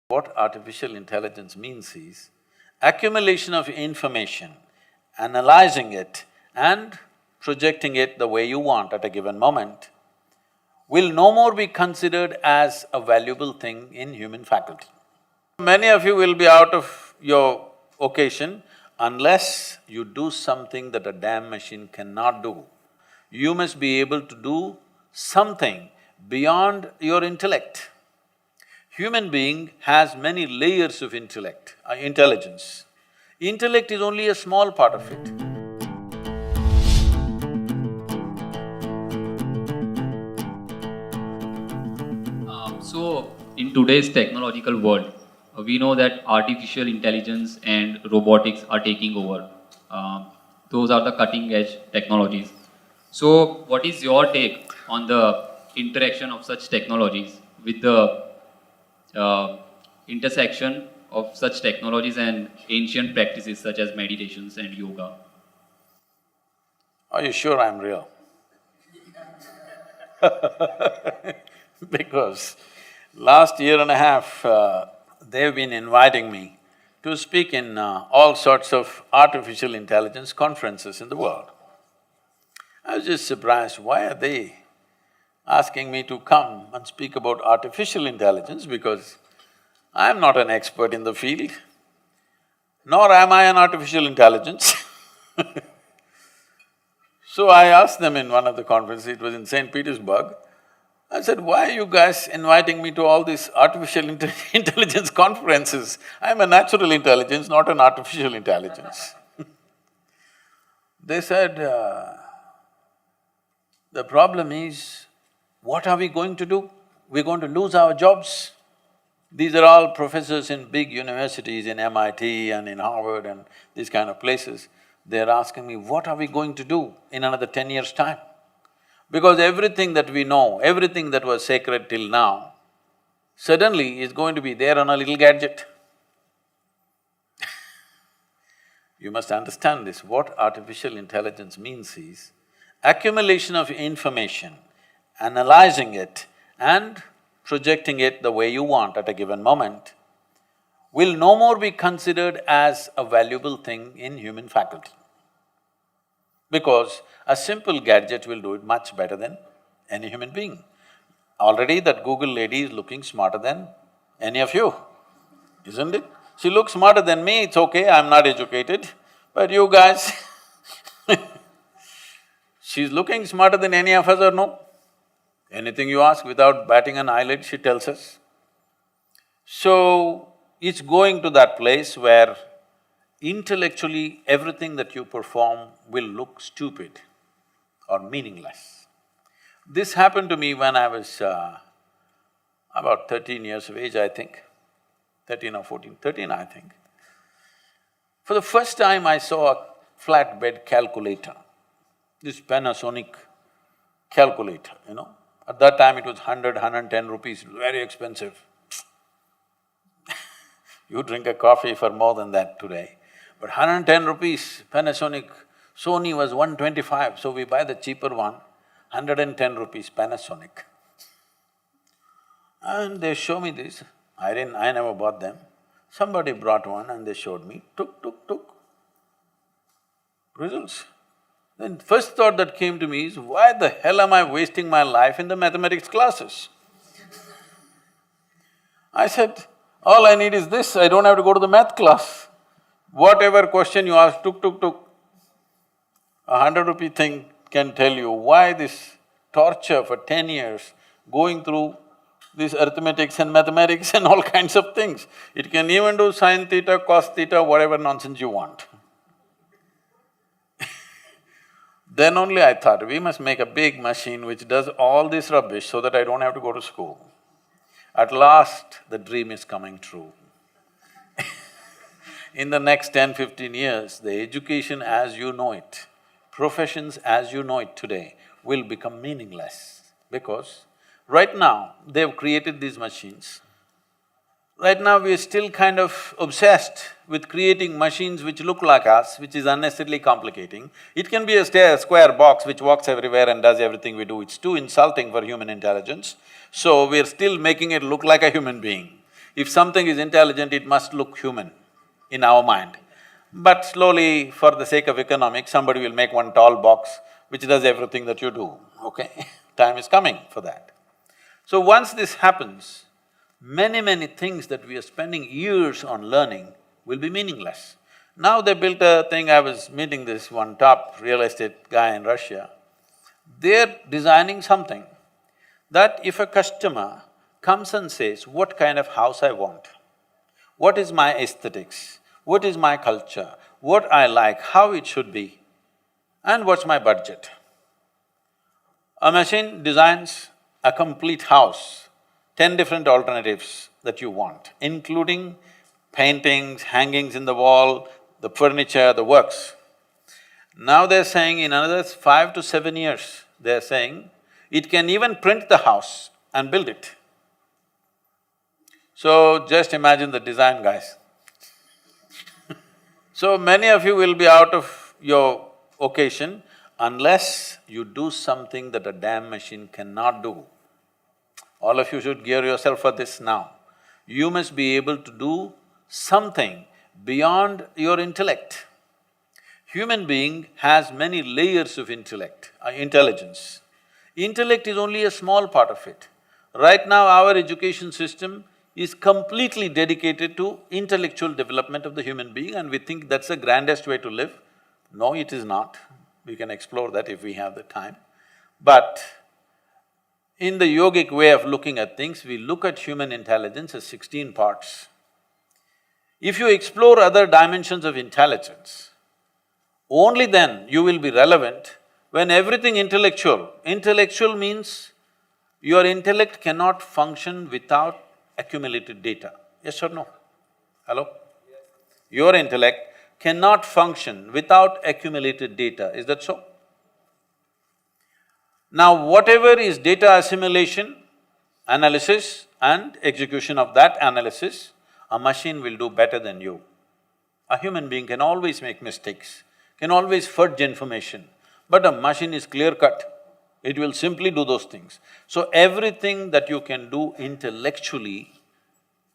What artificial intelligence means is accumulation of information, analyzing it and projecting it the way you want at a given moment will no more be considered as a valuable thing in human faculty. Many of you will be out of your occasion unless you do something that a damn machine cannot do. You must be able to do something beyond your intellect. Human being has many layers of intelligence. Intellect is only a small part of it. In today's technological world, we know that artificial intelligence and robotics are taking over. Those are the cutting edge technologies. So, what is your take on the interaction of such technologies with the intersection of such technologies and ancient practices such as meditations and yoga? Are you sure I'm real? Because last year and a half, they've been inviting me to speak in all sorts of artificial intelligence conferences in the world. I was just surprised, why are they asking me to come and speak about artificial intelligence, because I'm not an expert in the field, nor am I an artificial intelligence. So I asked them in one of the conferences, it was in St. Petersburg, I said, why are you guys inviting me to all these artificial intelligence conferences? I'm a natural intelligence, not an artificial intelligence. They said, the problem is, what are we going to do? We're going to lose our jobs. These are all professors in big universities, in MIT and in Harvard and these kind of places. They're asking me, what are we going to do in another 10 years' time? Because everything that we know, everything that was sacred till now, suddenly is going to be there on a little gadget. You must understand this, what artificial intelligence means is accumulation of information, analyzing it and projecting it the way you want at a given moment will no more be considered as a valuable thing in human faculty. Because a simple gadget will do it much better than any human being. Already that Google lady is looking smarter than any of you, isn't it? She looks smarter than me, it's okay, I'm not educated, but you guys she's looking smarter than any of us or no? Anything you ask, without batting an eyelid, she tells us. So, it's going to that place where intellectually everything that you perform will look stupid or meaningless. This happened to me when I was about 13 years of age, I think, 13 or 14, 13 I think. For the first time I saw a flatbed calculator, this Panasonic calculator, you know. At that time it was 110 rupees, very expensive. You drink a coffee for more than that today. But 110 rupees, Panasonic, Sony was 125, so we buy the cheaper one, 110 rupees Panasonic. And they show me this, I never bought them. Somebody brought one and they showed me, tuk, results. Then first thought that came to me is, why the hell am I wasting my life in the mathematics classes? I said, all I need is this, I don't have to go to the math class. Whatever question you ask, tuk. A 100 rupee thing can tell you why this torture for 10 years, going through this arithmetics and mathematics and all kinds of things. It can even do sin theta, cos theta, whatever nonsense you want. Then only I thought, we must make a big machine which does all this rubbish so that I don't have to go to school. At last, the dream is coming true. In the next 10-15 years, the education as you know it, professions as you know it today will become meaningless, because right now, they've created these machines. Right now, we are still kind of obsessed with creating machines which look like us, which is unnecessarily complicating. It can be a square box which walks everywhere and does everything we do, it's too insulting for human intelligence. So, we're still making it look like a human being. If something is intelligent, it must look human in our mind. But slowly, for the sake of economics, somebody will make one tall box which does everything that you do, okay? Time is coming for that. So once this happens, many things that we are spending years on learning will be meaningless. Now they built a thing, I was meeting this one top real estate guy in Russia. They're designing something that if a customer comes and says, what kind of house I want, what is my aesthetics, what is my culture, what I like, how it should be, and what's my budget. A machine designs a complete house, 10 different alternatives that you want, including paintings, hangings in the wall, the furniture, the works. Now they're saying in another 5 to 7 years, they're saying, it can even print the house and build it. So just imagine the design guys. So many of you will be out of your occasion unless you do something that a damn machine cannot do. All of you should gear yourself for this now. You must be able to do something beyond your intellect. Human being has many layers of intelligence. Intellect is only a small part of it. Right now, our education system is completely dedicated to intellectual development of the human being and we think that's the grandest way to live. No, it is not. We can explore that if we have the time. But in the yogic way of looking at things, we look at human intelligence as 16 parts. If you explore other dimensions of intelligence, only then you will be relevant when everything intellectual. Intellectual means your intellect cannot function without accumulated data, yes or no? Hello? Yes. Your intellect cannot function without accumulated data, is that so? Now whatever is data assimilation, analysis and execution of that analysis, a machine will do better than you. A human being can always make mistakes, can always fudge information, but a machine is clear-cut. It will simply do those things. So everything that you can do intellectually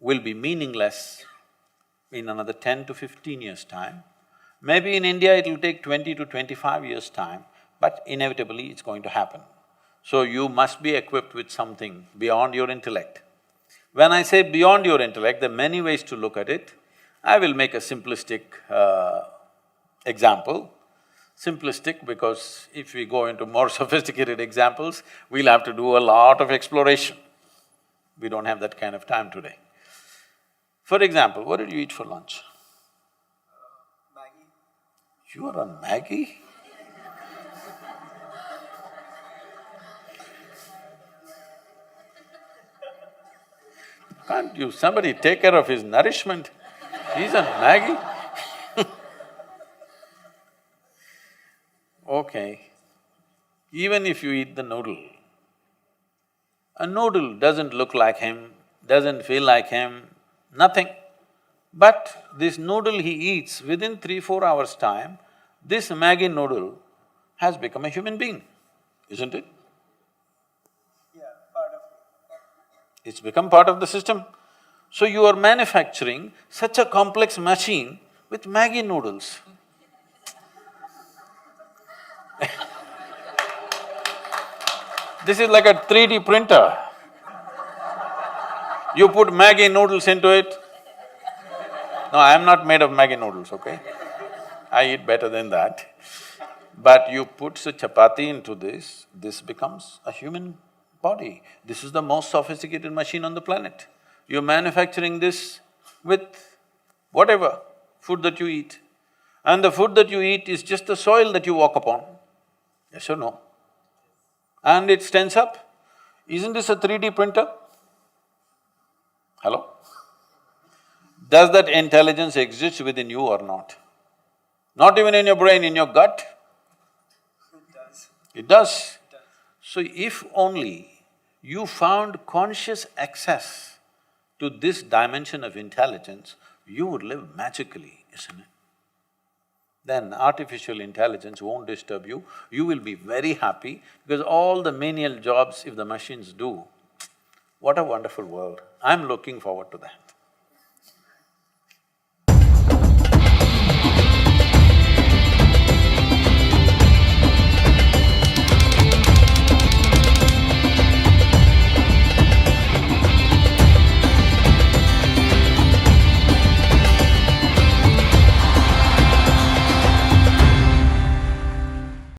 will be meaningless in another 10 to 15 years' time. Maybe in India it will take 20 to 25 years' time, but inevitably it's going to happen. So you must be equipped with something beyond your intellect. When I say beyond your intellect, there are many ways to look at it. I will make a simplistic example. Simplistic because if we go into more sophisticated examples, we'll have to do a lot of exploration. We don't have that kind of time today. For example, what did you eat for lunch? Maggie. You are on Maggie? Can't you… somebody take care of his nourishment? He's on Maggie? Okay, even if you eat the noodle, a noodle doesn't look like him, doesn't feel like him, nothing. But this noodle he eats, within 3-4 hours' time, this Maggi noodle has become a human being, isn't it? Yeah, part of it. It's become part of the system. So you are manufacturing such a complex machine with Maggi noodles. This is like a 3D printer. You put Maggi noodles into it. No, I am not made of Maggi noodles, okay? I eat better than that. But you put a chapati into this becomes a human body. This is the most sophisticated machine on the planet. You're manufacturing this with whatever food that you eat. And the food that you eat is just the soil that you walk upon. Yes or no? And it stands up. Isn't this a 3D printer? Hello? Does that intelligence exist within you or not? Not even in your brain, in your gut? It does. It does. It does. So if only you found conscious access to this dimension of intelligence, you would live magically, isn't it? Then artificial intelligence won't disturb you, you will be very happy because all the menial jobs if the machines do, what a wonderful world. I'm looking forward to that.